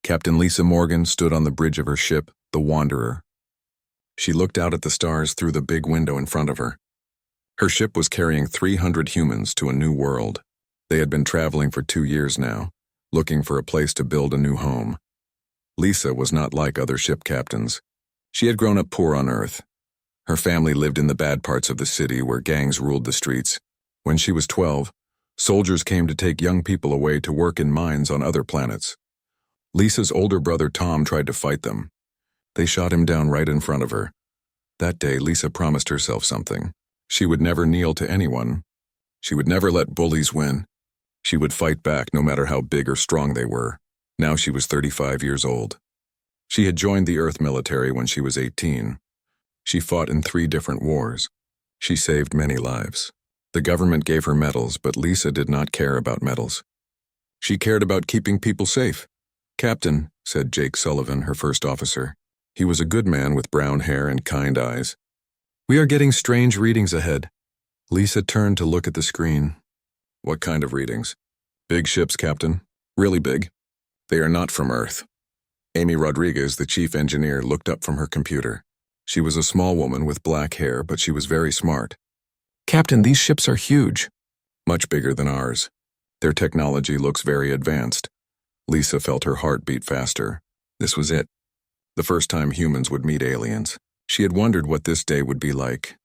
Captain Lisa Morgan stood on the bridge of her ship, the Wanderer. She looked out at the stars through the big window in front of her. Her ship was carrying 300 humans to a new world. They had been traveling for 2 years now, looking for a place to build a new home. Lisa was not like other ship captains. She had grown up poor on Earth. Her family lived in the bad parts of the city where gangs ruled the streets. When she was 12, soldiers came to take young people away to work in mines on other planets. Lisa's older brother Tom tried to fight them. They shot him down right in front of her. That day, Lisa promised herself something. She would never kneel to anyone. She would never let bullies win. She would fight back no matter how big or strong they were. Now she was 35 years old. She had joined the Earth military when she was 18. She fought in 3 different wars. She saved many lives. The government gave her medals, but Lisa did not care about medals. She cared about keeping people safe. "Captain," said Jake Sullivan, her first officer. He was a good man with brown hair and kind eyes. "We are getting strange readings ahead." Lisa turned to look at the screen. "What kind of readings?" "Big ships, Captain. Really big. They are not from Earth." Amy Rodriguez, the chief engineer, looked up from her computer. She was a small woman with black hair, but she was very smart. "Captain, these ships are huge." "Much bigger than ours. Their technology looks very advanced." Lisa felt her heart beat faster. This was it. The first time humans would meet aliens. She had wondered what this day would be like.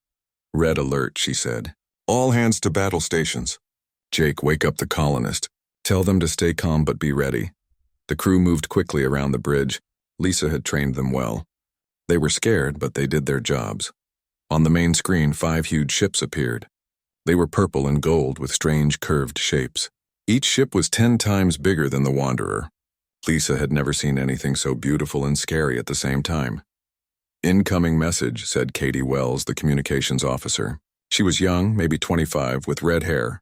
"Red alert," she said. "All hands to battle stations." "Jake, wake up the colonist. Tell them to stay calm but be ready." The crew moved quickly around the bridge. Lisa had trained them well. They were scared, but they did their jobs. On the main screen, 5 huge ships appeared. They were purple and gold with strange curved shapes. Each ship was 10 times bigger than the Wanderer. Lisa had never seen anything so beautiful and scary at the same time. "Incoming message," said Katie Wells, the communications officer. She was young, maybe 25, with red hair.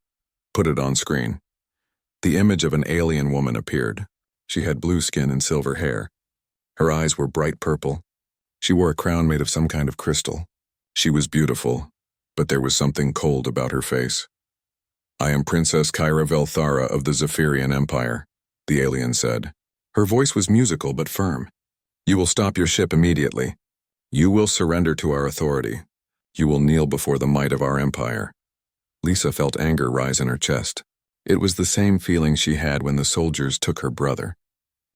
"Put it on screen." The image of an alien woman appeared. She had blue skin and silver hair. Her eyes were bright purple. She wore a crown made of some kind of crystal. She was beautiful, but there was something cold about her face. "I am Princess Kyra Velthara of the Zephyrian Empire," the alien said. Her voice was musical but firm. "You will stop your ship immediately. You will surrender to our authority. You will kneel before the might of our empire." Lisa felt anger rise in her chest. It was the same feeling she had when the soldiers took her brother.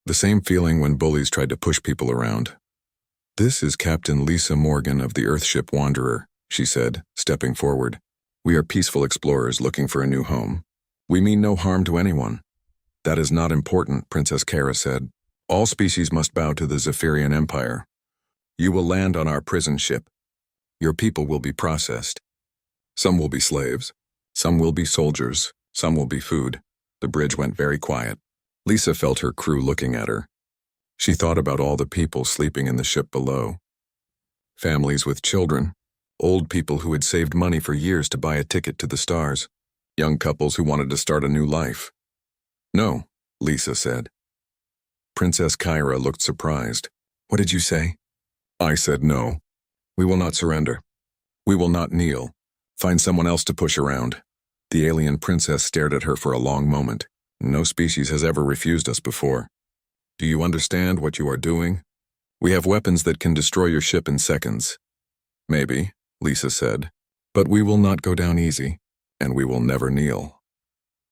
The same feeling when bullies tried to push people around. "This is Captain Lisa Morgan of the Earthship Wanderer," she said, stepping forward. "We are peaceful explorers looking for a new home. We mean no harm to anyone." "That is not important," Princess Kara said. "All species must bow to the Zephyrian Empire. You will land on our prison ship. Your people will be processed. Some will be slaves. Some will be soldiers. Some will be food." The bridge went very quiet. Lisa felt her crew looking at her. She thought about all the people sleeping in the ship below. Families with children. Old people who had saved money for years to buy a ticket to the stars. Young couples who wanted to start a new life. "No," Lisa said. Princess Kyra looked surprised. "What did you say?" "I said no. We will not surrender. We will not kneel. Find someone else to push around." The alien princess stared at her for a long moment. "No species has ever refused us before. Do you understand what you are doing? We have weapons that can destroy your ship in seconds." "Maybe," Lisa said, "but we will not go down easy, and we will never kneel."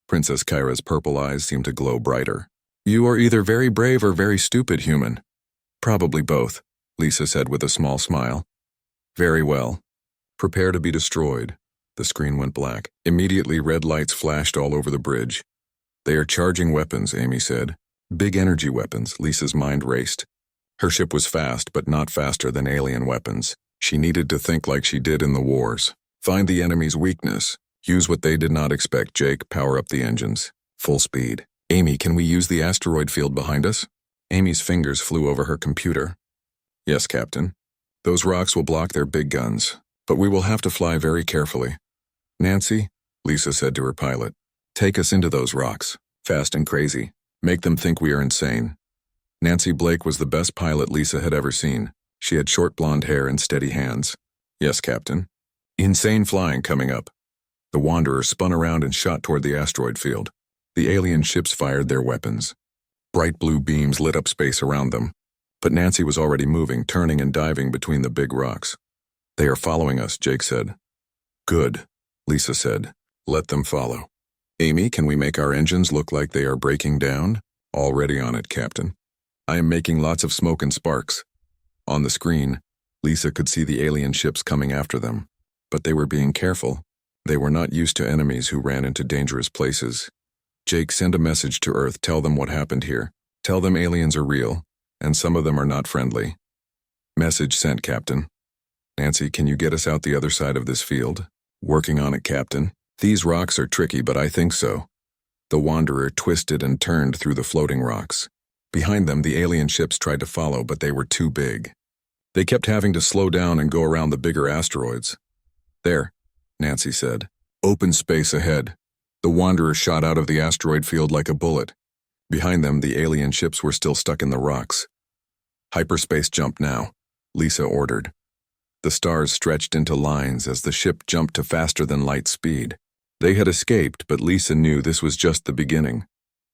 Princess Kyra's purple eyes seemed to glow brighter. "You are either very brave or very stupid, human." "Probably both," Lisa said with a small smile. "Very well. Prepare to be destroyed." The screen went black. Immediately, red lights flashed all over the bridge. "They are charging weapons," Amy said. "Big energy weapons," Lisa's mind raced. Her ship was fast, but not faster than alien weapons. She needed to think like she did in the wars. Find the enemy's weakness. Use what they did not expect. Jake, power up the engines. Full speed. "Amy, can we use the asteroid field behind us?" Amy's fingers flew over her computer. "Yes, Captain. Those rocks will block their big guns, but we will have to fly very carefully." "Nancy," Lisa said to her pilot, "take us into those rocks, fast and crazy. Make them think we are insane." Nancy Blake was the best pilot Lisa had ever seen. She had short blonde hair and steady hands. "Yes, Captain." Insane flying coming up. The Wanderer spun around and shot toward the asteroid field. The alien ships fired their weapons. Bright blue beams lit up space around them, but Nancy was already moving, turning and diving between the big rocks. "They are following us," Jake said. "Good," Lisa said. "Let them follow." "Amy, can we make our engines look like they are breaking down?" "Already on it, Captain. I am making lots of smoke and sparks." On the screen, Lisa could see the alien ships coming after them, but they were being careful. They were not used to enemies who ran into dangerous places. "Jake, send a message to Earth. Tell them what happened here. Tell them aliens are real, and some of them are not friendly." "Message sent, Captain." "Nancy, can you get us out the other side of this field?" "Working on it, Captain. These rocks are tricky, but I think so." The Wanderer twisted and turned through the floating rocks. Behind them, the alien ships tried to follow, but they were too big. They kept having to slow down and go around the bigger asteroids. "There," Nancy said. "Open space ahead." The Wanderer shot out of the asteroid field like a bullet. Behind them, the alien ships were still stuck in the rocks. "Hyperspace jump now," Lisa ordered. The stars stretched into lines as the ship jumped to faster-than-light speed. They had escaped, but Lisa knew this was just the beginning.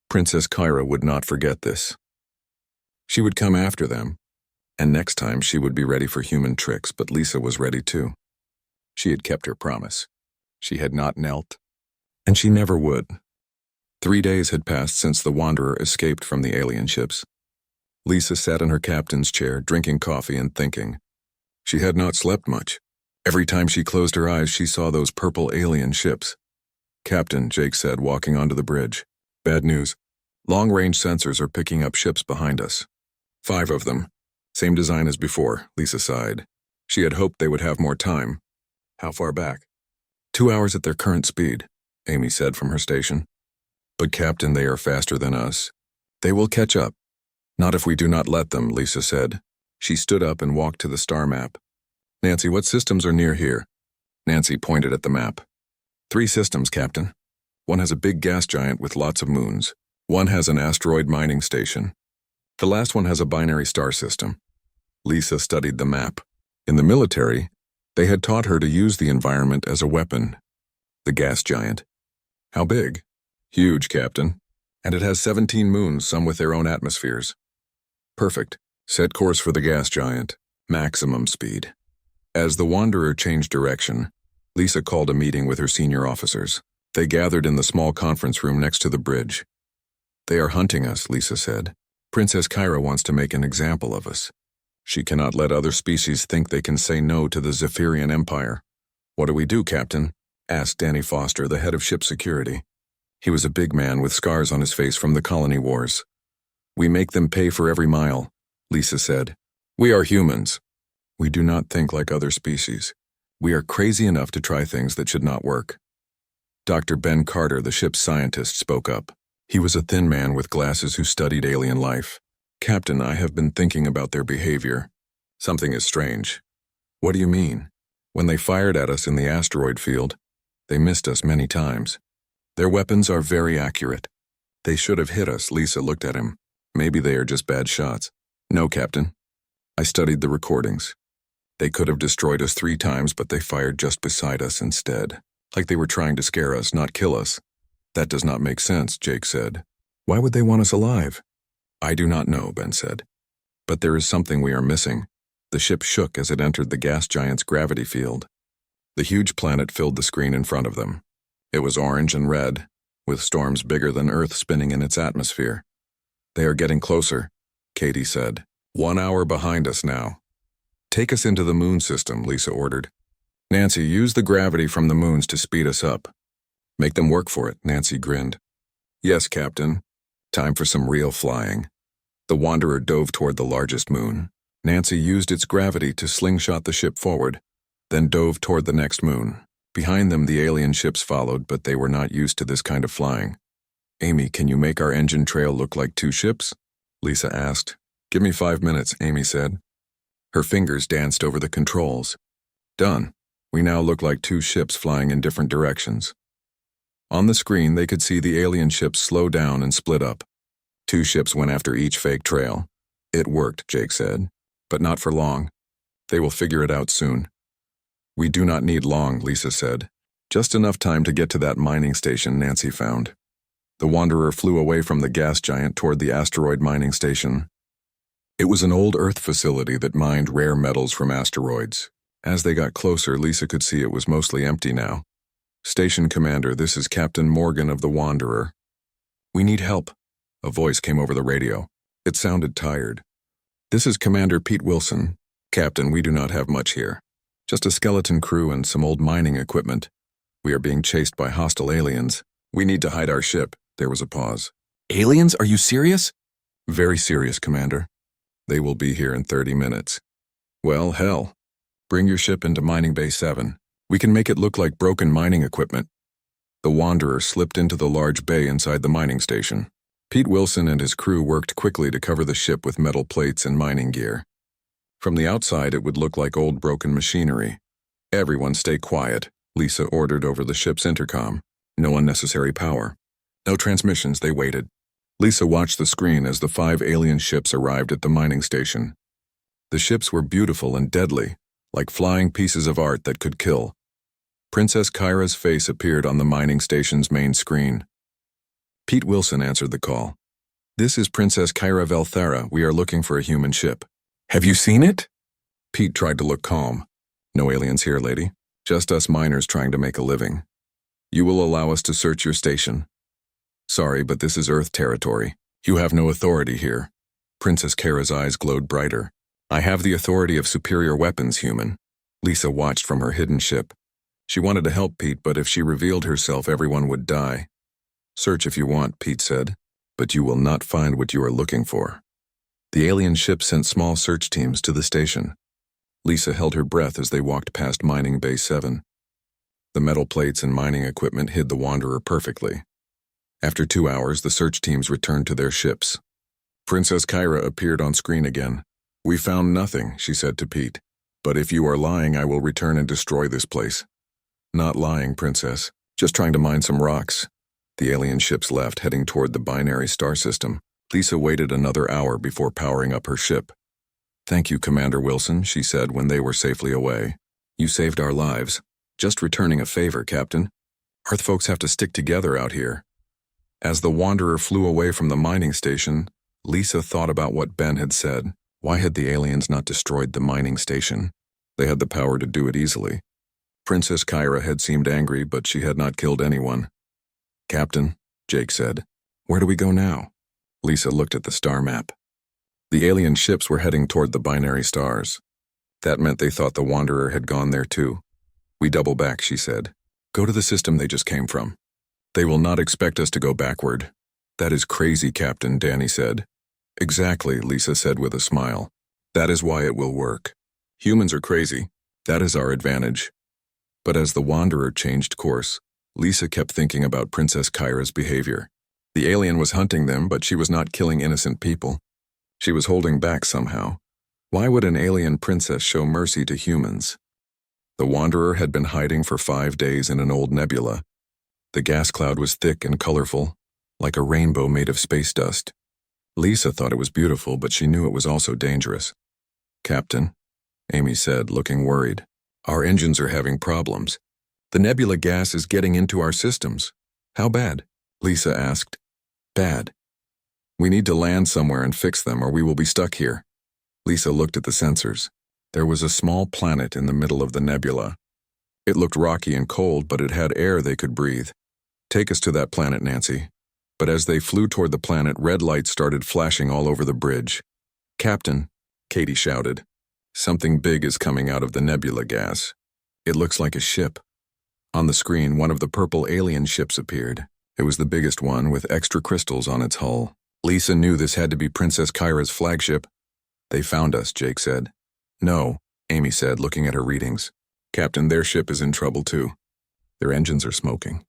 Princess Kyra would not forget this. She would come after them, and next time she would be ready for human tricks, but Lisa was ready too. She had kept her promise. She had not knelt, and she never would. 3 days had passed since the Wanderer escaped from the alien ships. Lisa sat in her captain's chair, drinking coffee and thinking. She had not slept much. Every time she closed her eyes, she saw those purple alien ships. "Captain," Jake said, walking onto the bridge. "Bad news. Long-range sensors are picking up ships behind us. 5 of them. Same design as before," Lisa sighed. She had hoped they would have more time. "How far back?" 2 hours at their current speed," Amy said from her station. "But Captain, they are faster than us. They will catch up." "Not if we do not let them," Lisa said. She stood up and walked to the star map. "Nancy, what systems are near here?" Nancy pointed at the map. 3 systems, Captain. One has a big gas giant with lots of moons. One has an asteroid mining station. The last one has a binary star system." Lisa studied the map. In the military, they had taught her to use the environment as a weapon. The gas giant. "How big?" "Huge, Captain. And it has 17 moons, some with their own atmospheres." "Perfect. Set course for the gas giant. Maximum speed." As the Wanderer changed direction, Lisa called a meeting with her senior officers. They gathered in the small conference room next to the bridge. "They are hunting us," Lisa said. "Princess Kyra wants to make an example of us. She cannot let other species think they can say no to the Zephyrian Empire." "What do we do, Captain?" asked Danny Foster, the head of ship security. He was a big man with scars on his face from the colony wars. "We make them pay for every mile," Lisa said. "We are humans. We do not think like other species. We are crazy enough to try things that should not work." Dr. Ben Carter, the ship's scientist, spoke up. He was a thin man with glasses who studied alien life. "Captain, I have been thinking about their behavior. Something is strange." "What do you mean?" "When they fired at us in the asteroid field, they missed us many times. Their weapons are very accurate. They should have hit us." Lisa looked at him. "Maybe they are just bad shots." "No, Captain. I studied the recordings. They could have destroyed us 3 times, but they fired just beside us instead. Like they were trying to scare us, not kill us." "That does not make sense," Jake said. "Why would they want us alive?" "I do not know," Ben said. "But there is something we are missing." The ship shook as it entered the gas giant's gravity field. The huge planet filled the screen in front of them. It was orange and red, with storms bigger than Earth spinning in its atmosphere. "They are getting closer," Katie said. 1 hour behind us now." "Take us into the moon system," Lisa ordered. "Nancy, use the gravity from the moons to speed us up." "Make them work for it," Nancy grinned. "Yes, Captain. Time for some real flying." The Wanderer dove toward the largest moon. Nancy used its gravity to slingshot the ship forward, then dove toward the next moon. Behind them, the alien ships followed, but they were not used to this kind of flying. "Amy, can you make our engine trail look like 2 ships?" Lisa asked. "Give me 5 minutes," Amy said. Her fingers danced over the controls. "Done. We now look like 2 ships flying in different directions." On the screen, they could see the alien ships slow down and split up. 2 ships went after each fake trail. "It worked," Jake said. "But not for long. They will figure it out soon." "We do not need long," Lisa said. "Just enough time to get to that mining station Nancy found." The Wanderer flew away from the gas giant toward the asteroid mining station. It was an old Earth facility that mined rare metals from asteroids. As they got closer, Lisa could see it was mostly empty now. "Station Commander, this is Captain Morgan of the Wanderer." "We need help." A voice came over the radio. It sounded tired. "This is Commander Pete Wilson. Captain, we do not have much here. Just a skeleton crew and some old mining equipment. We are being chased by hostile aliens. We need to hide our ship." There was a pause. "Aliens? Are you serious?" "Very serious, Commander. They will be here in 30 minutes. Well, hell. Bring your ship into Mining Bay 7. We can make it look like broken mining equipment." The Wanderer slipped into the large bay inside the mining station. Pete Wilson and his crew worked quickly to cover the ship with metal plates and mining gear. From the outside, it would look like old broken machinery. "Everyone stay quiet," Lisa ordered over the ship's intercom. "No unnecessary power." No transmissions, they waited. Lisa watched the screen as the 5 alien ships arrived at the mining station. The ships were beautiful and deadly, like flying pieces of art that could kill. Princess Kyra's face appeared on the mining station's main screen. Pete Wilson answered the call. "This is Princess Kyra Velthara. We are looking for a human ship." "Have you seen it?" Pete tried to look calm. "No aliens here, lady. Just us miners trying to make a living. You will allow us to search your station." "Sorry, but this is Earth territory. You have no authority here." Princess Kyra's eyes glowed brighter. "I have the authority of superior weapons, human." Lisa watched from her hidden ship. She wanted to help Pete, but if she revealed herself, everyone would die. "Search if you want," Pete said, "but you will not find what you are looking for." The alien ship sent small search teams to the station. Lisa held her breath as they walked past Mining Bay 7. The metal plates and mining equipment hid the Wanderer perfectly. After 2 hours, the search teams returned to their ships. Princess Kyra appeared on screen again. "We found nothing," she said to Pete. "But if you are lying, I will return and destroy this place." "Not lying, Princess. Just trying to mine some rocks." The alien ships left, heading toward the binary star system. Lisa waited another hour before powering up her ship. "Thank you, Commander Wilson," she said when they were safely away. "You saved our lives. Just returning a favor, Captain. Earth folks have to stick together out here." As the Wanderer flew away from the mining station, Lisa thought about what Ben had said. Why had the aliens not destroyed the mining station? They had the power to do it easily. Princess Kyra had seemed angry, but she had not killed anyone. "Captain," Jake said, "where do we go now?" Lisa looked at the star map. The alien ships were heading toward the binary stars. That meant they thought the Wanderer had gone there too. "We double back," she said. "Go to the system they just came from. They will not expect us to go backward." "That is crazy, Captain," Danny said. "Exactly," Lisa said with a smile. "That is why it will work. Humans are crazy. That is our advantage." But as the Wanderer changed course, Lisa kept thinking about Princess Kyra's behavior. The alien was hunting them, but she was not killing innocent people. She was holding back somehow. Why would an alien princess show mercy to humans? The Wanderer had been hiding for 5 days in an old nebula. The gas cloud was thick and colorful, like a rainbow made of space dust. Lisa thought it was beautiful, but she knew it was also dangerous. "Captain," Amy said, looking worried, "our engines are having problems. The nebula gas is getting into our systems." "How bad?" Lisa asked. "Bad. We need to land somewhere and fix them, or we will be stuck here." Lisa looked at the sensors. There was a small planet in the middle of the nebula. It looked rocky and cold, but it had air they could breathe. "Take us to that planet, Nancy." But as they flew toward the planet, red lights started flashing all over the bridge. "Captain," Katie shouted, "something big is coming out of the nebula gas. It looks like a ship." On the screen, one of the purple alien ships appeared. It was the biggest one, with extra crystals on its hull. Lisa knew this had to be Princess Kyra's flagship. "They found us," Jake said. "No," Amy said, looking at her readings. "Captain, their ship is in trouble too. Their engines are smoking.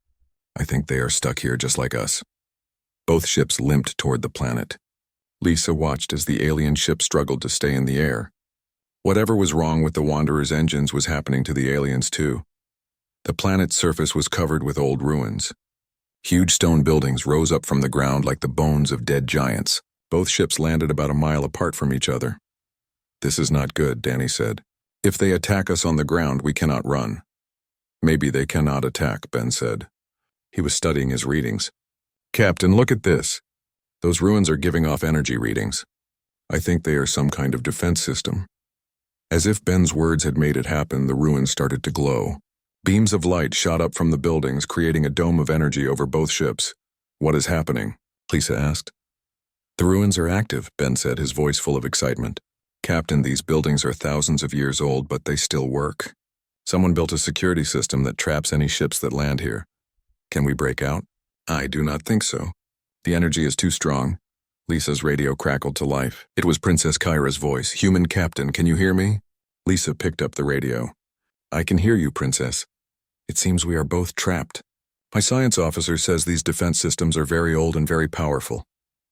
I think they are stuck here just like us." Both ships limped toward the planet. Lisa watched as the alien ship struggled to stay in the air. Whatever was wrong with the Wanderer's engines was happening to the aliens too. The planet's surface was covered with old ruins. Huge stone buildings rose up from the ground like the bones of dead giants. Both ships landed about a mile apart from each other. "This is not good," Danny said. "If they attack us on the ground, we cannot run." "Maybe they cannot attack," Ben said. He was studying his readings. Captain, look at this. Those ruins are giving off energy readings. I think they are some kind of defense system. As if Ben's words had made it happen, the ruins started to glow. Beams of light shot up from the buildings, creating a dome of energy over both ships. What is happening? Lisa asked. The ruins are active, Ben said, his voice full of excitement. Captain, these buildings are thousands of years old, but they still work. Someone built a security system that traps any ships that land here. Can we break out? I do not think so. The energy is too strong. Lisa's radio crackled to life. It was Princess Kyra's voice. Human Captain, can you hear me? Lisa picked up the radio. I can hear you, Princess. It seems we are both trapped. My science officer says these defense systems are very old and very powerful.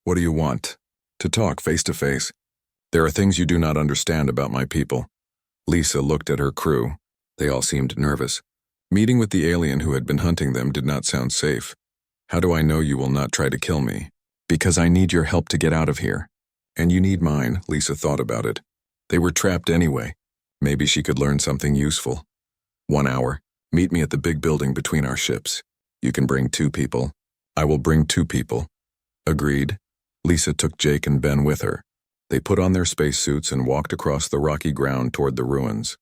What do you want? To talk face to face. There are things you do not understand about my people. Lisa looked at her crew. They all seemed nervous. Meeting with the alien who had been hunting them did not sound safe. How do I know you will not try to kill me? Because I need your help to get out of here. And you need mine, Lisa thought about it. They were trapped anyway. Maybe she could learn something useful. 1 hour. Meet me at the big building between our ships. You can bring 2 people. I will bring 2 people. Agreed. Lisa took Jake and Ben with her. They put on their spacesuits and walked across the rocky ground toward the ruins.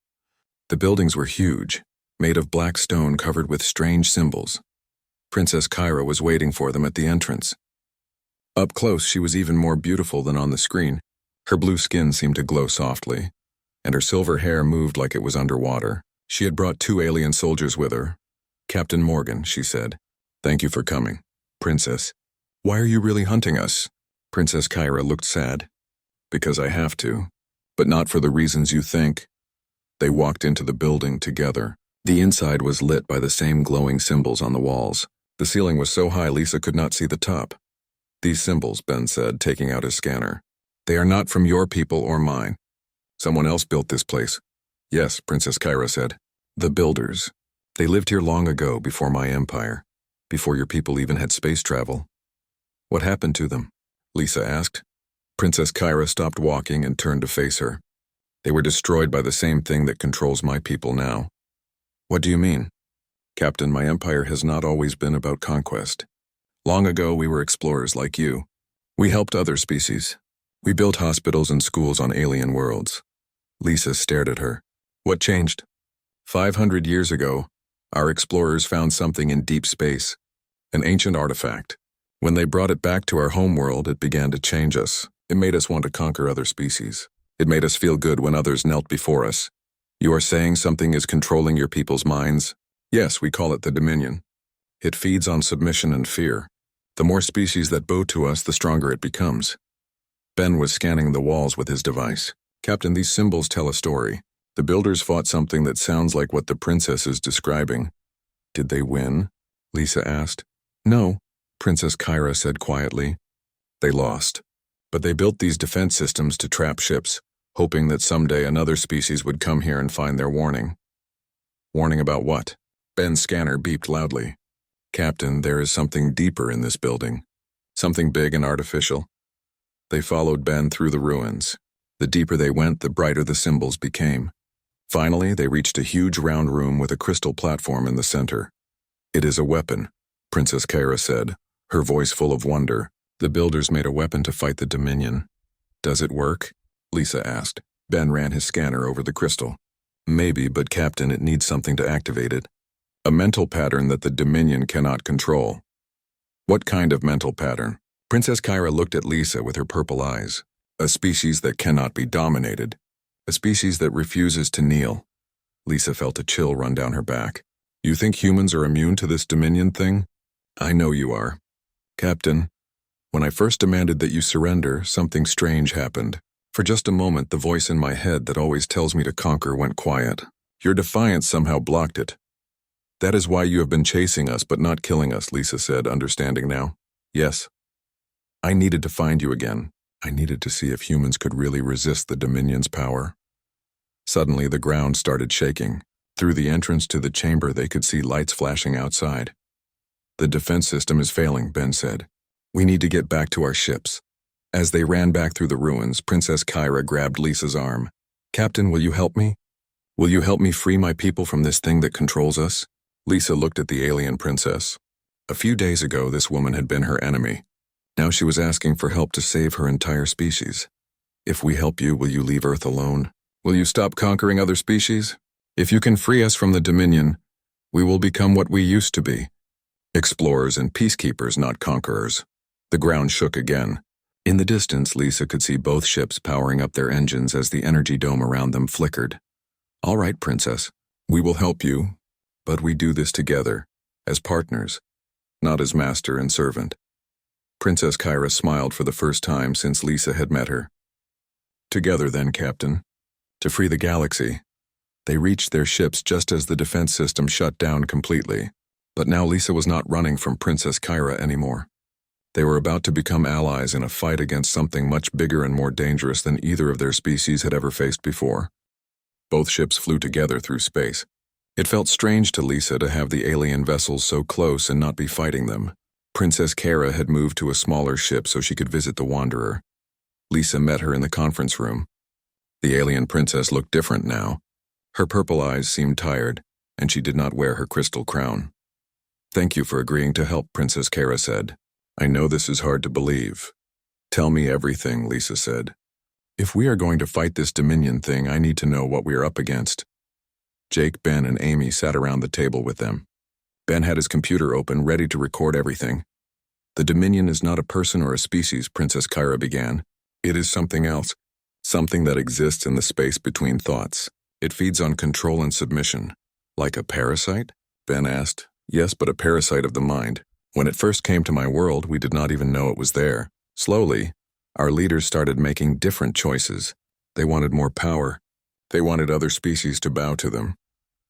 The buildings were huge, made of black stone covered with strange symbols. Princess Kyra was waiting for them at the entrance. Up close, she was even more beautiful than on the screen. Her blue skin seemed to glow softly, and her silver hair moved like it was underwater. She had brought 2 alien soldiers with her. Captain Morgan, she said. Thank you for coming. Princess, why are you really hunting us? Princess Kyra looked sad. Because I have to, but not for the reasons you think. They walked into the building together. The inside was lit by the same glowing symbols on the walls. The ceiling was so high Lisa could not see the top. These symbols, Ben said, taking out his scanner. They are not from your people or mine. Someone else built this place. Yes, Princess Kyra said. The builders. They lived here long ago, before my empire. Before your people even had space travel. What happened to them? Lisa asked. Princess Kyra stopped walking and turned to face her. They were destroyed by the same thing that controls my people now. What do you mean? Captain, my empire has not always been about conquest. Long ago, we were explorers like you. We helped other species. We built hospitals and schools on alien worlds. Lisa stared at her. What changed? 500 years ago, our explorers found something in deep space, an ancient artifact. When they brought it back to our homeworld, it began to change us. It made us want to conquer other species. It made us feel good when others knelt before us. You are saying something is controlling your people's minds? Yes, we call it the Dominion. It feeds on submission and fear. The more species that bow to us, the stronger it becomes. Ben was scanning the walls with his device. Captain, these symbols tell a story. The builders fought something that sounds like what the princess is describing. Did they win? Lisa asked. No, Princess Kyra said quietly. They lost. But they built these defense systems to trap ships, hoping that someday another species would come here and find their warning. Warning about what? Ben's scanner beeped loudly. Captain, there is something deeper in this building. Something big and artificial. They followed Ben through the ruins. The deeper they went, the brighter the symbols became. Finally, they reached a huge round room with a crystal platform in the center. It is a weapon, Princess Kyra said, her voice full of wonder. The builders made a weapon to fight the Dominion. Does it work? Lisa asked. Ben ran his scanner over the crystal. Maybe, but Captain, it needs something to activate it. A mental pattern that the Dominion cannot control. What kind of mental pattern? Princess Kyra looked at Lisa with her purple eyes. A species that cannot be dominated. A species that refuses to kneel. Lisa felt a chill run down her back. You think humans are immune to this Dominion thing? I know you are. Captain, when I first demanded that you surrender, something strange happened. For just a moment, the voice in my head that always tells me to conquer went quiet. Your defiance somehow blocked it. That is why you have been chasing us but not killing us, Lisa said, understanding now. Yes. I needed to find you again. I needed to see if humans could really resist the Dominion's power. Suddenly, the ground started shaking. Through the entrance to the chamber, they could see lights flashing outside. The defense system is failing, Ben said. We need to get back to our ships. As they ran back through the ruins, Princess Kyra grabbed Lisa's arm. Captain, will you help me? Will you help me free my people from this thing that controls us? Lisa looked at the alien princess. A few days ago, this woman had been her enemy. Now she was asking for help to save her entire species. If we help you, will you leave Earth alone? Will you stop conquering other species? If you can free us from the Dominion, we will become what we used to be. Explorers and peacekeepers, not conquerors. The ground shook again. In the distance, Lisa could see both ships powering up their engines as the energy dome around them flickered. All right, Princess. We will help you, but we do this together, as partners, not as master and servant. Princess Kyra smiled for the first time since Lisa had met her. Together then, Captain. To free the galaxy. They reached their ships just as the defense system shut down completely. But now Lisa was not running from Princess Kyra anymore. They were about to become allies in a fight against something much bigger and more dangerous than either of their species had ever faced before. Both ships flew together through space. It felt strange to Lisa to have the alien vessels so close and not be fighting them. Princess Kyra had moved to a smaller ship so she could visit the Wanderer. Lisa met her in the conference room. The alien princess looked different now. Her purple eyes seemed tired, and she did not wear her crystal crown. Thank you for agreeing to help, Princess Kyra said. I know this is hard to believe. Tell me everything, Lisa said. If we are going to fight this Dominion thing, I need to know what we are up against. Jake, Ben, and Amy sat around the table with them. Ben had his computer open, ready to record everything. The Dominion is not a person or a species, Princess Kyra began. It is something else, something that exists in the space between thoughts. It feeds on control and submission. Like a parasite? Ben asked. Yes, but a parasite of the mind. When it first came to my world, we did not even know it was there. Slowly, our leaders started making different choices. They wanted more power. They wanted other species to bow to them.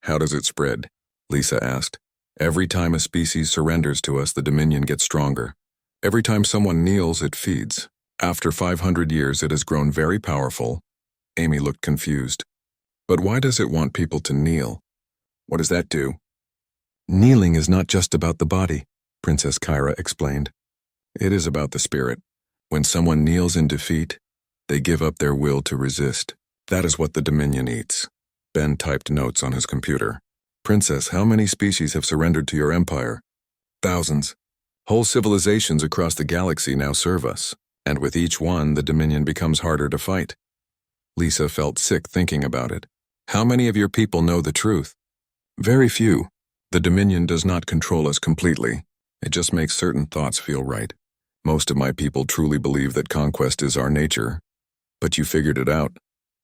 How does it spread? Lisa asked. Every time a species surrenders to us, the Dominion gets stronger. Every time someone kneels, it feeds. After 500 years, it has grown very powerful. Amy looked confused. But why does it want people to kneel? What does that do? Kneeling is not just about the body, Princess Kyra explained. It is about the spirit. When someone kneels in defeat, they give up their will to resist. That is what the Dominion eats. Ben typed notes on his computer. Princess, how many species have surrendered to your empire? Thousands. Whole civilizations across the galaxy now serve us, and with each one, the Dominion becomes harder to fight. Lisa felt sick thinking about it. How many of your people know the truth? Very few. The Dominion does not control us completely. It just makes certain thoughts feel right. Most of my people truly believe that conquest is our nature. But you figured it out.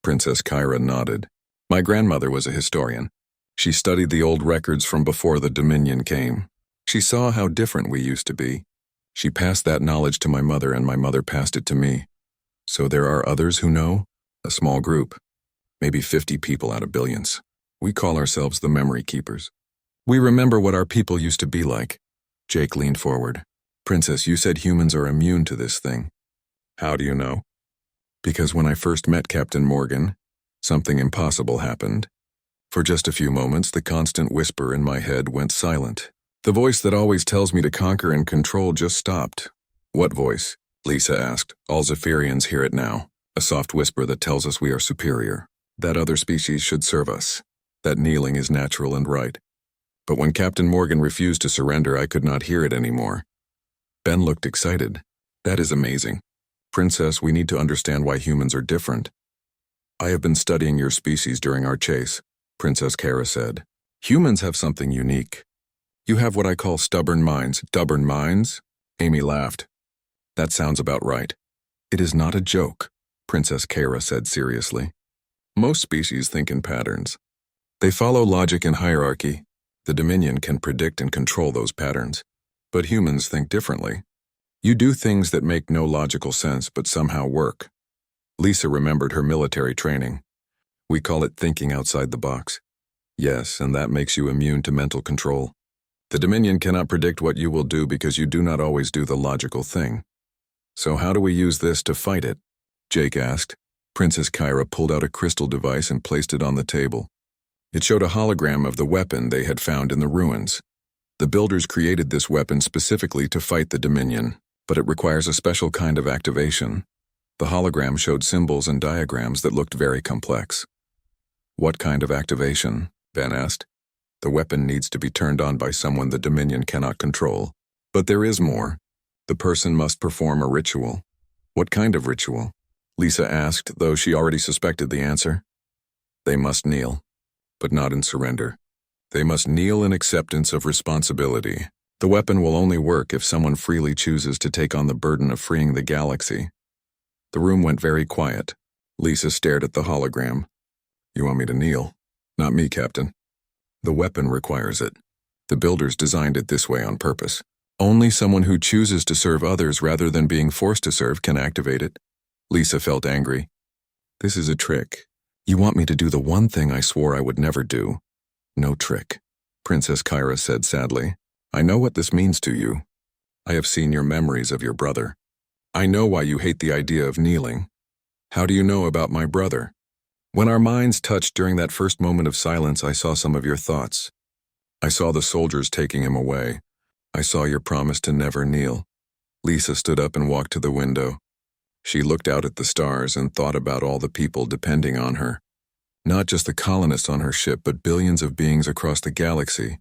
Princess Kyra nodded. My grandmother was a historian. She studied the old records from before the Dominion came. She saw how different we used to be. She passed that knowledge to my mother, and my mother passed it to me. So there are others who know? A small group. Maybe 50 people out of billions. We call ourselves the Memory Keepers. We remember what our people used to be like. Jake leaned forward. Princess, you said humans are immune to this thing. How do you know? Because when I first met Captain Morgan, something impossible happened. For just a few moments, the constant whisper in my head went silent. The voice that always tells me to conquer and control just stopped. What voice? Lisa asked. All Zephyrians hear it now. A soft whisper that tells us we are superior. That other species should serve us. That kneeling is natural and right. But when Captain Morgan refused to surrender, I could not hear it anymore. Ben looked excited. That is amazing. Princess, we need to understand why humans are different. I have been studying your species during our chase, Princess Kyra said. Humans have something unique. You have what I call stubborn minds. Stubborn minds? Amy laughed. That sounds about right. It is not a joke, Princess Kyra said seriously. Most species think in patterns. They follow logic and hierarchy. The Dominion can predict and control those patterns. But humans think differently. You do things that make no logical sense but somehow work. Lisa remembered her military training. We call it thinking outside the box. Yes, and that makes you immune to mental control. The Dominion cannot predict what you will do because you do not always do the logical thing. So how do we use this to fight it? Jake asked. Princess Kyra pulled out a crystal device and placed it on the table. It showed a hologram of the weapon they had found in the ruins. The builders created this weapon specifically to fight the Dominion, but it requires a special kind of activation. The hologram showed symbols and diagrams that looked very complex. What kind of activation? Ben asked. The weapon needs to be turned on by someone the Dominion cannot control. But there is more. The person must perform a ritual. What kind of ritual? Lisa asked, though she already suspected the answer. They must kneel, but not in surrender. They must kneel in acceptance of responsibility. The weapon will only work if someone freely chooses to take on the burden of freeing the galaxy. The room went very quiet. Lisa stared at the hologram. You want me to kneel? Not me, Captain. The weapon requires it. The builders designed it this way on purpose. Only someone who chooses to serve others rather than being forced to serve can activate it. Lisa felt angry. This is a trick. You want me to do the one thing I swore I would never do. No trick, Princess Kyra said sadly. I know what this means to you. I have seen your memories of your brother. I know why you hate the idea of kneeling. How do you know about my brother? When our minds touched during that first moment of silence, I saw some of your thoughts. I saw the soldiers taking him away. I saw your promise to never kneel. Lisa stood up and walked to the window. She looked out at the stars and thought about all the people depending on her. Not just the colonists on her ship, but billions of beings across the galaxy.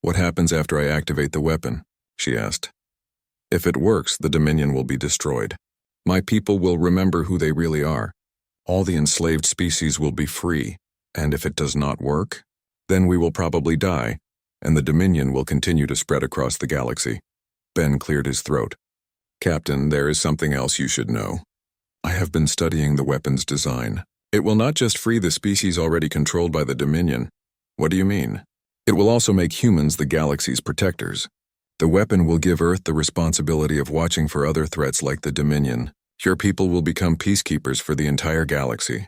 What happens after I activate the weapon? She asked. If it works, the Dominion will be destroyed. My people will remember who they really are. All the enslaved species will be free. And if it does not work, then we will probably die, and the Dominion will continue to spread across the galaxy. Ben cleared his throat. Captain, there is something else you should know. I have been studying the weapon's design. It will not just free the species already controlled by the Dominion. What do you mean? It will also make humans the galaxy's protectors. The weapon will give Earth the responsibility of watching for other threats like the Dominion. Your people will become peacekeepers for the entire galaxy.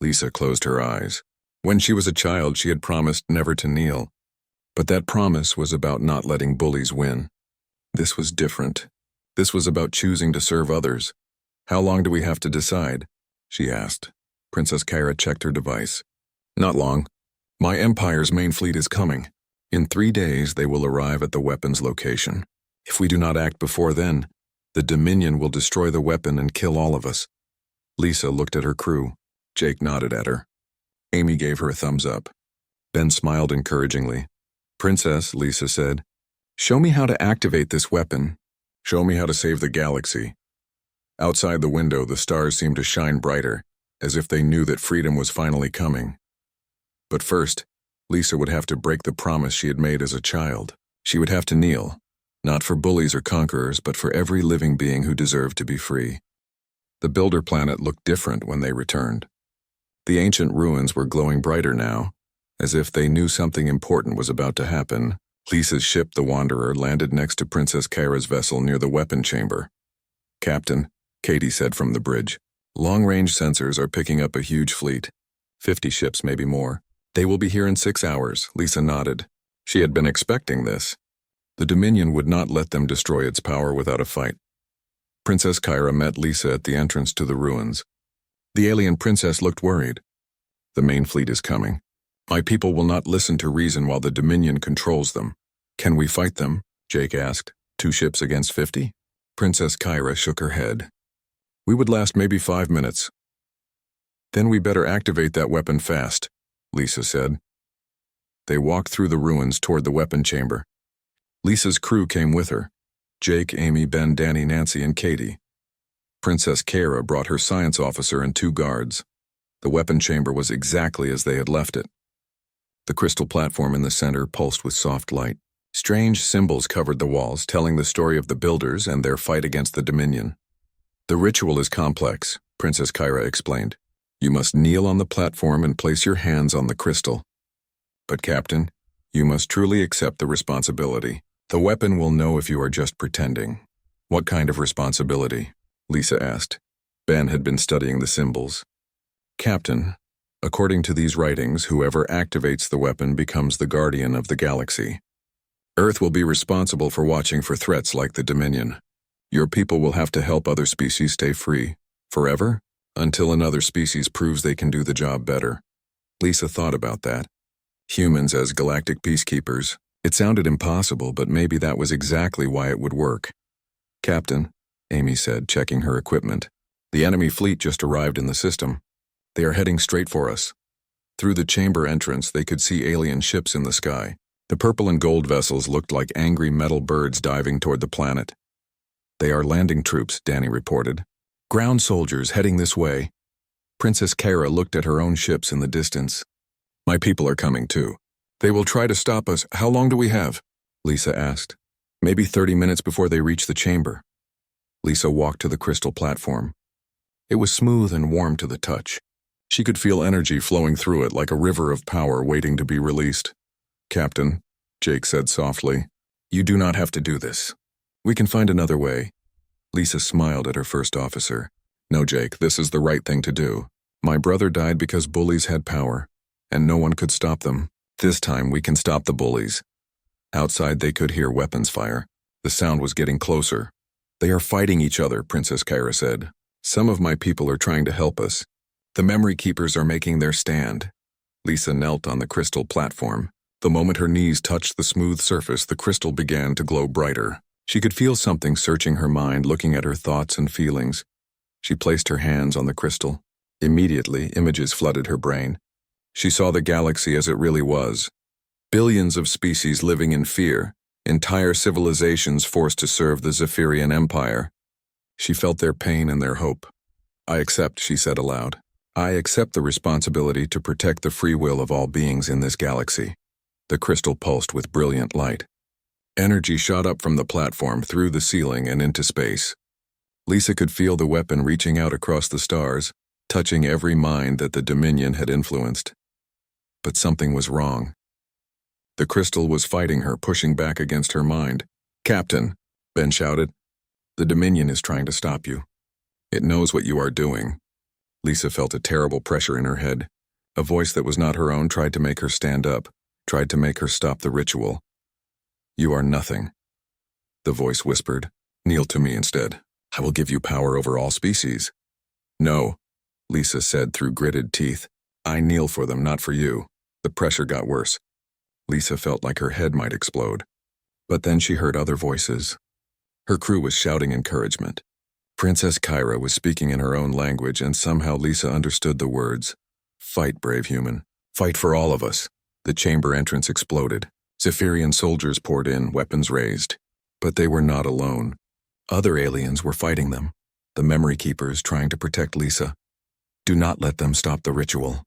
Lisa closed her eyes. When she was a child, she had promised never to kneel. But that promise was about not letting bullies win. This was different. This was about choosing to serve others. How long do we have to decide? She asked. Princess Kyra checked her device. Not long. My Empire's main fleet is coming. In 3 days, they will arrive at the weapon's location. If we do not act before then, the Dominion will destroy the weapon and kill all of us. Lisa looked at her crew. Jake nodded at her. Amy gave her a thumbs up. Ben smiled encouragingly. Princess, Lisa said, show me how to activate this weapon. Show me how to save the galaxy. Outside the window, the stars seemed to shine brighter, as if they knew that freedom was finally coming. But first, Lisa would have to break the promise she had made as a child. She would have to kneel, not for bullies or conquerors, but for every living being who deserved to be free. The builder planet looked different when they returned. The ancient ruins were glowing brighter now, as if they knew something important was about to happen. Lisa's ship, the Wanderer, landed next to Princess Kyra's vessel near the weapon chamber. Captain, Katie said from the bridge, long-range sensors are picking up a huge fleet. 50 ships, maybe more. They will be here in 6 hours, Lisa nodded. She had been expecting this. The Dominion would not let them destroy its power without a fight. Princess Kyra met Lisa at the entrance to the ruins. The alien princess looked worried. The main fleet is coming. My people will not listen to reason while the Dominion controls them. Can we fight them? Jake asked. 2 ships against 50? Princess Kyra shook her head. We would last maybe 5 minutes. Then we better activate that weapon fast, Lisa said. They walked through the ruins toward the weapon chamber. Lisa's crew came with her. Jake, Amy, Ben, Danny, Nancy, and Katie. Princess Kyra brought her science officer and 2 guards. The weapon chamber was exactly as they had left it. The crystal platform in the center pulsed with soft light. Strange symbols covered the walls, telling the story of the builders and their fight against the Dominion. The ritual is complex, Princess Kyra explained. You must kneel on the platform and place your hands on the crystal. But Captain, you must truly accept the responsibility. The weapon will know if you are just pretending. What kind of responsibility? Lisa asked. Ben had been studying the symbols. Captain, according to these writings, whoever activates the weapon becomes the guardian of the galaxy. Earth will be responsible for watching for threats like the Dominion. Your people will have to help other species stay free. Forever? Until another species proves they can do the job better. Lisa thought about that. Humans as galactic peacekeepers. It sounded impossible, but maybe that was exactly why it would work. Captain, Amy said, checking her equipment. The enemy fleet just arrived in the system. They are heading straight for us. Through the chamber entrance, they could see alien ships in the sky. The purple and gold vessels looked like angry metal birds diving toward the planet. "They are landing troops," Danny reported. "Ground soldiers heading this way." Princess Kara looked at her own ships in the distance. "My people are coming too. They will try to stop us. How long do we have?" Lisa asked. "Maybe 30 minutes before they reach the chamber." Lisa walked to the crystal platform. It was smooth and warm to the touch. She could feel energy flowing through it like a river of power waiting to be released. "Captain," Jake said softly, "you do not have to do this. We can find another way." Lisa smiled at her first officer. "No, Jake, this is the right thing to do. My brother died because bullies had power, and no one could stop them. This time we can stop the bullies." Outside they could hear weapons fire. The sound was getting closer. "They are fighting each other," Princess Kara said. "Some of my people are trying to help us. The memory keepers are making their stand." Lisa knelt on the crystal platform. The moment her knees touched the smooth surface, the crystal began to glow brighter. She could feel something searching her mind, looking at her thoughts and feelings. She placed her hands on the crystal. Immediately, images flooded her brain. She saw the galaxy as it really was. Billions of species living in fear, entire civilizations forced to serve the Zephyrian Empire. She felt their pain and their hope. "I accept," she said aloud. "I accept the responsibility to protect the free will of all beings in this galaxy." The crystal pulsed with brilliant light. Energy shot up from the platform through the ceiling and into space. Lisa could feel the weapon reaching out across the stars, touching every mind that the Dominion had influenced. But something was wrong. The crystal was fighting her, pushing back against her mind. "Captain," Ben shouted, "the Dominion is trying to stop you. It knows what you are doing." Lisa felt a terrible pressure in her head. A voice that was not her own tried to make her stand up, tried to make her stop the ritual. "You are nothing," the voice whispered. "Kneel to me instead. I will give you power over all species." "No," Lisa said through gritted teeth. "I kneel for them, not for you." The pressure got worse. Lisa felt like her head might explode. But then she heard other voices. Her crew was shouting encouragement. Princess Kyra was speaking in her own language, and somehow Lisa understood the words. "Fight, brave human. Fight for all of us." The chamber entrance exploded. Zephyrian soldiers poured in, weapons raised. But they were not alone. Other aliens were fighting them. The memory keepers trying to protect Lisa. "Do not let them stop the ritual."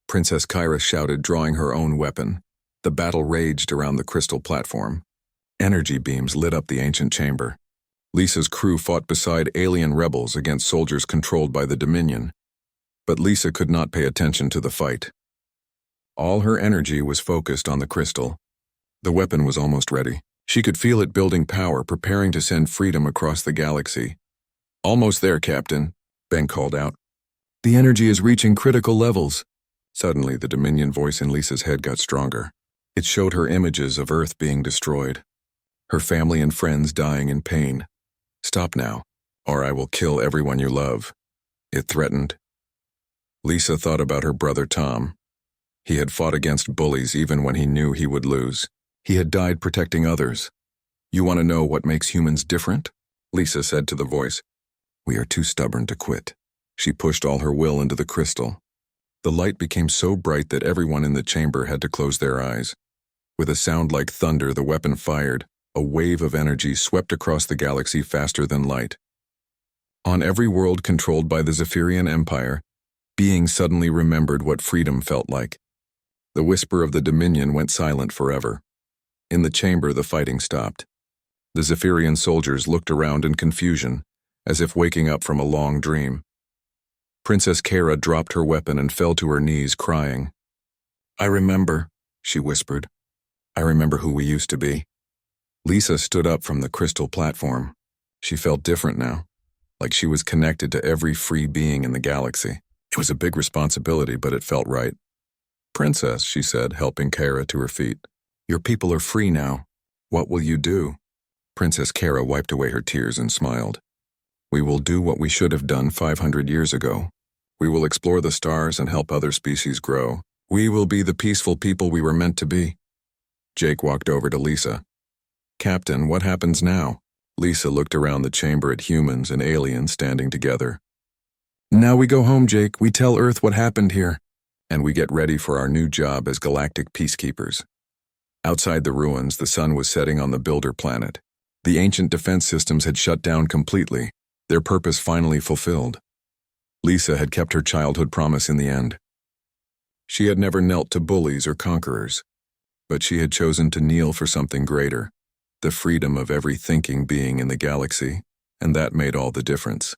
Princess Kyra shouted, drawing her own weapon. The battle raged around the crystal platform. Energy beams lit up the ancient chamber. Lisa's crew fought beside alien rebels against soldiers controlled by the Dominion. But Lisa could not pay attention to the fight. All her energy was focused on the crystal. The weapon was almost ready. She could feel it building power, preparing to send freedom across the galaxy. "Almost there, Captain," Ben called out. "The energy is reaching critical levels." Suddenly, the Dominion voice in Lisa's head got stronger. It showed her images of Earth being destroyed. Her family and friends dying in pain. "Stop now, or I will kill everyone you love," it threatened. Lisa thought about her brother Tom. He had fought against bullies even when he knew he would lose. He had died protecting others. "You want to know what makes humans different?" Lisa said to the voice. "We are too stubborn to quit." She pushed all her will into the crystal. The light became so bright that everyone in the chamber had to close their eyes. With a sound like thunder, the weapon fired. A wave of energy swept across the galaxy faster than light. On every world controlled by the Zephyrian Empire, beings suddenly remembered what freedom felt like. The whisper of the Dominion went silent forever. In the chamber, the fighting stopped. The Zephyrian soldiers looked around in confusion, as if waking up from a long dream. Princess Kara dropped her weapon and fell to her knees, crying. "I remember," she whispered. "I remember who we used to be." Lisa stood up from the crystal platform. She felt different now, like she was connected to every free being in the galaxy. It was a big responsibility, but it felt right. "Princess," she said, helping Kara to her feet, "your people are free now. What will you do?" Princess Kara wiped away her tears and smiled. "We will do what we should have done 500 years ago. We will explore the stars and help other species grow. We will be the peaceful people we were meant to be." Jake walked over to Lisa. "Captain, what happens now?" Lisa looked around the chamber at humans and aliens standing together. "Now we go home, Jake. We tell Earth what happened here. And we get ready for our new job as galactic peacekeepers." Outside the ruins, the sun was setting on the builder planet. The ancient defense systems had shut down completely, their purpose finally fulfilled. Lisa had kept her childhood promise in the end. She had never knelt to bullies or conquerors, but she had chosen to kneel for something greater, the freedom of every thinking being in the galaxy, and that made all the difference.